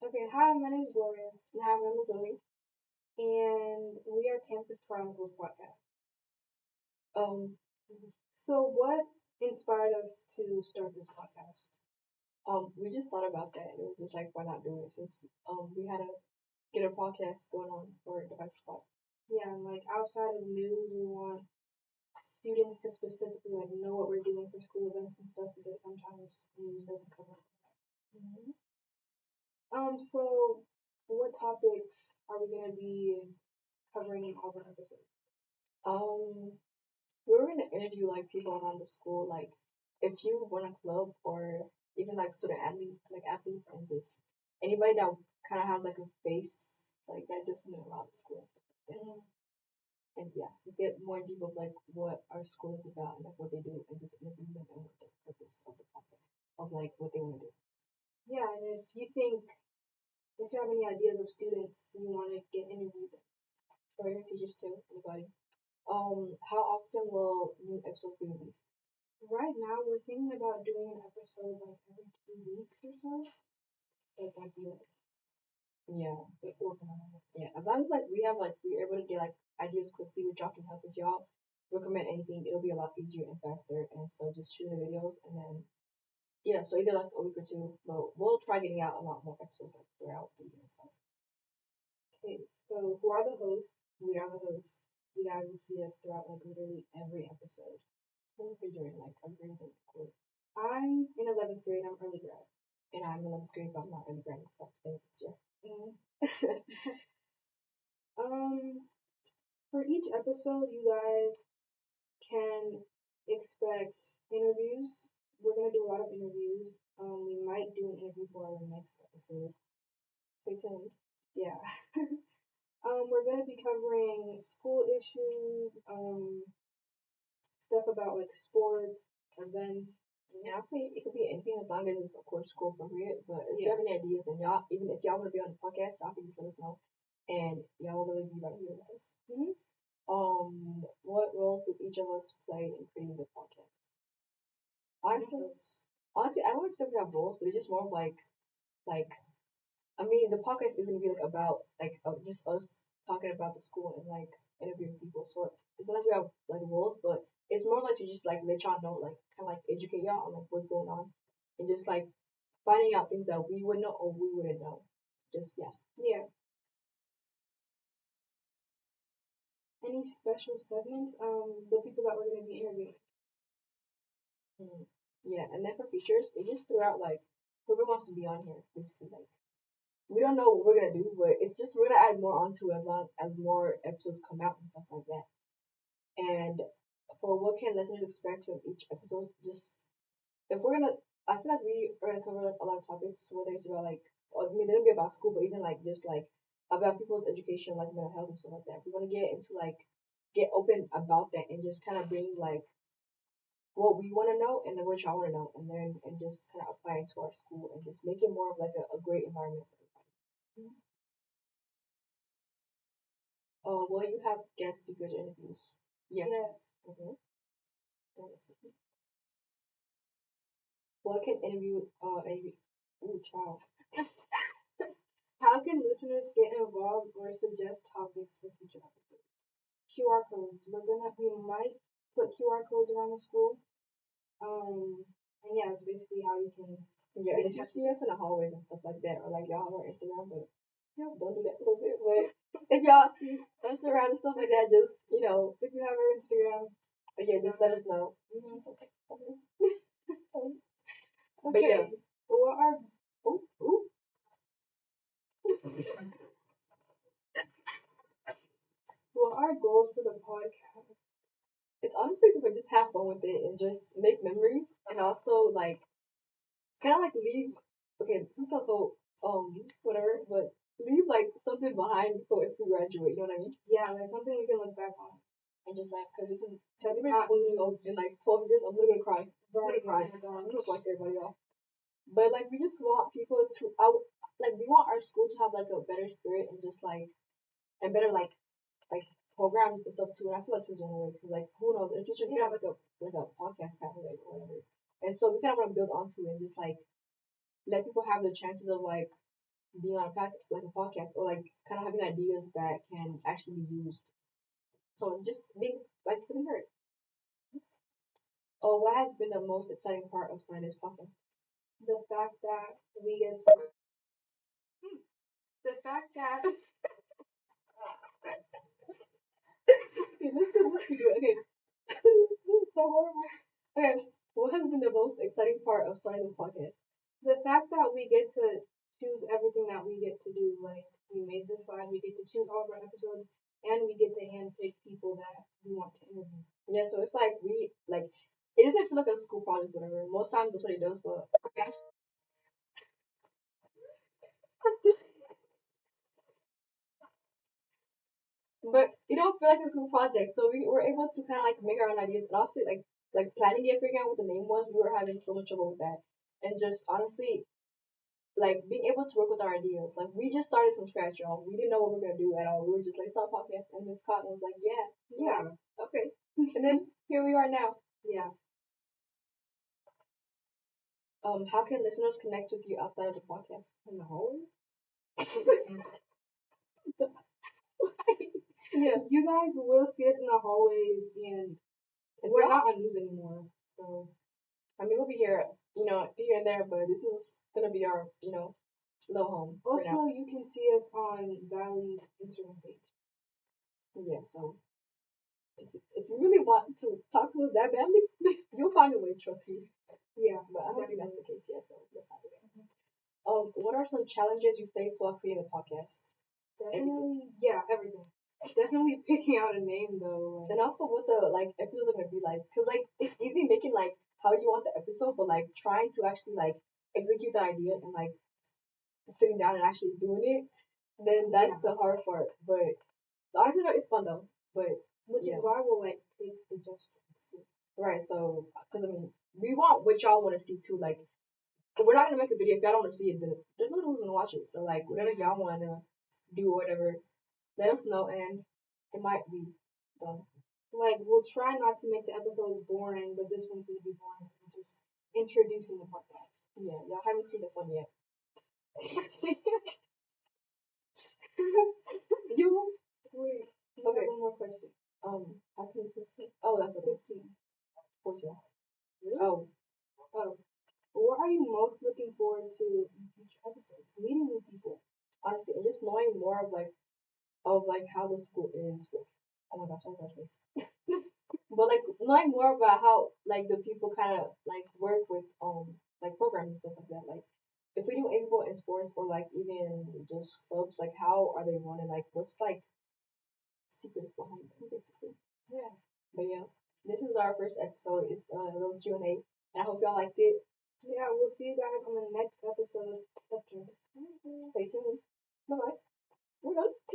Okay, hi, my name is Gloria. And hi, my name is Lily. And we are Campus Chronicles podcast. Um, so what inspired us to start this podcast? We just thought about that and it was just like, why not do it since we had to get a podcast going on for the next spot. Yeah, and like outside of news, we want students to specifically like know what we're doing for school events and stuff because sometimes news doesn't cover it. Mm-hmm. So what topics are we gonna be covering in all of our episodes? Um, we were gonna interview like people around the school, like if you run a club or even like student athlete, like athletes, and just anybody that kind of has like a face like that does something around the school and stuff like that. And yeah, just get more deep of like what our school is about and like what they do, and just interview them and what the purpose of the podcast of like what they want to do. Yeah, and if you have any ideas of students you want to get interviewed, Or your teachers too, anybody. How often will new episodes be released? right now we're thinking about doing an episode like every 2 weeks or so. That might be like, yeah, like organized. Yeah, as long as like we're able to get like ideas quickly, which y'all can help. If y'all recommend anything, it'll be a lot easier and faster. And so just shoot the videos and then yeah, so either like a week or two, but we'll try getting out a lot more episodes like throughout the year and stuff. Okay, so who are the hosts? We are the hosts. You guys will see us throughout like literally every episode. We're figuring like I'm going to record. I'm in 11th grade. I'm early grad. And I'm 11th grade, but I'm not really grad stuff staying this year. For each episode, you guys can expect interviews. We're gonna do a lot of interviews. We might do an interview for our next episode. Stay tuned. Yeah. We're gonna be covering school issues, stuff about like sports, events. And obviously, it could be anything as long as it's, of course, school appropriate. But if you have any ideas, and y'all, even if y'all want to be on the podcast, y'all can just let us know. And y'all will really be right here with us. Mm-hmm. What roles do each of us play in creating the podcast? Honestly, I don't want to say we have roles, but it's just more of like, I mean, the podcast is gonna be like about like just us talking about the school and like interviewing people. So it's not like we have like roles, but it's more like to just like let y'all know, like kind of like educate y'all on like what's going on, and just like finding out things that we would know or we wouldn't know. Just yeah. Yeah. Any special segments? The people that we're gonna be interviewing. Yeah, and then for features, they just threw out like whoever wants to be on here, basically like we don't know what we're gonna do, but it's just we're gonna add more onto it as long as more episodes come out and stuff like that. And for what can listeners expect from each episode, just if we're gonna, I feel like we are gonna cover like a lot of topics, whether it's about like, I mean, they don't be about school, but even like just like about people's education, like mental health and stuff like that. We're gonna get into like get open about that and just kind of bring like what we want to know and then what y'all want to know, and then and just kind of apply it to our school and just make it more of like a great environment for everybody. Oh, will you have guest speakers interviews? Yes. Mm-hmm. What can interview ooh child. How can listeners get involved or suggest topics for future episodes? QR codes. We might put QR codes around the school. And yeah, it's basically how you can. Yeah, and if you see us in the hallways and stuff like that, or like y'all have our Instagram, but don't do that a little bit. But if y'all see us around and stuff like that, just if you have our Instagram, yeah, just let us know. Mm-hmm. Okay. But yeah, what are goals for the podcast? It's honestly to just have fun with it and just make memories, and also like kind of like leave. Okay, this is also whatever, but leave like something behind for if we graduate. You know what I mean? Yeah, like something we can look back on. And just like, because this is in like 12 years, I'm literally gonna cry. Right, I'm gonna cry. I'm gonna fuck everybody off. But like, we just want people to, like, we want our school to have like a better spirit and just like, and better like programs and stuff too. And I feel like this is one way because like, who knows? In the future, we can have like a podcast pathway or whatever. And so we kind of want to build onto it and just like let people have the chances of like being on like a podcast or like kind of having ideas that can actually be used. So just being like getting hurt. Oh, what has been the most exciting part of starting this podcast? The fact that we get the fact that Okay, let's do it. Okay, this is so horrible. Okay, what has been the most exciting part of starting this podcast? the fact that we get to choose everything that we get to do. Like we made this slide, we get to choose all of our episodes, and we get to handpick people that we want to interview. Yeah, so it's like we like it doesn't feel like a school project, whatever. Most times that's what it does, but it don't feel like a school project. So we were able to kind of like make our own ideas, and honestly, like planning it, figuring out what the name was, we were having so much trouble with that, and just honestly, like being able to work with our ideas. Like we just started from scratch, y'all. We didn't know what we were gonna do at all. We were just like start a podcast, and Miss Cotton was like, yeah, okay, and then here we are now. Yeah. How can listeners connect with you outside of the podcast? In the hallway? Yeah, You guys will see us in the hallways, and we're not on news anymore. So I mean, we'll be here, here and there, but this is gonna be our, little home for now. also, you can see us on Valley's Instagram page. Yeah, so if you really want to talk to us that badly, you'll find a way, trust me. Yeah, But I don't think that's the case yet, so let's not do that. What are some challenges you faced while creating a podcast? definitely. Yeah, everything. Definitely picking out a name though. And also what the like episodes are gonna be like, cause like it's easy making like how you want the episode, but like trying to actually like execute the idea and like sitting down and actually doing it, then that's the hard part. But honestly, it's fun though. But which is why we'll like take suggestions. right, so because I mean, we want what y'all want to see too. Like, we're not gonna make a video if y'all don't want to see it. Then there's no one who's gonna watch it. So like, whatever y'all want to do or whatever, let us know, and it might be done. Like we'll try not to make the episodes boring, but this one's gonna be boring. We're just introducing the podcast. Yeah, y'all haven't seen the fun yet. You wait. Okay. One more question. How can you say? Oh, that's a 15. 14. Really? Oh, what are you most looking forward to in future episodes? Meeting new people. honestly, and just knowing more of like how the school is. Oh my gosh, I love this. But like knowing more about how like the people kind of like work with like programs and stuff like that. Like if we do anything in sports or like even just clubs, like how are they running? Like what's like secrets behind them, basically. Yeah. But yeah, this is our first episode. It's a little Q&A, and I hope y'all liked it. Yeah, we'll see you guys on the next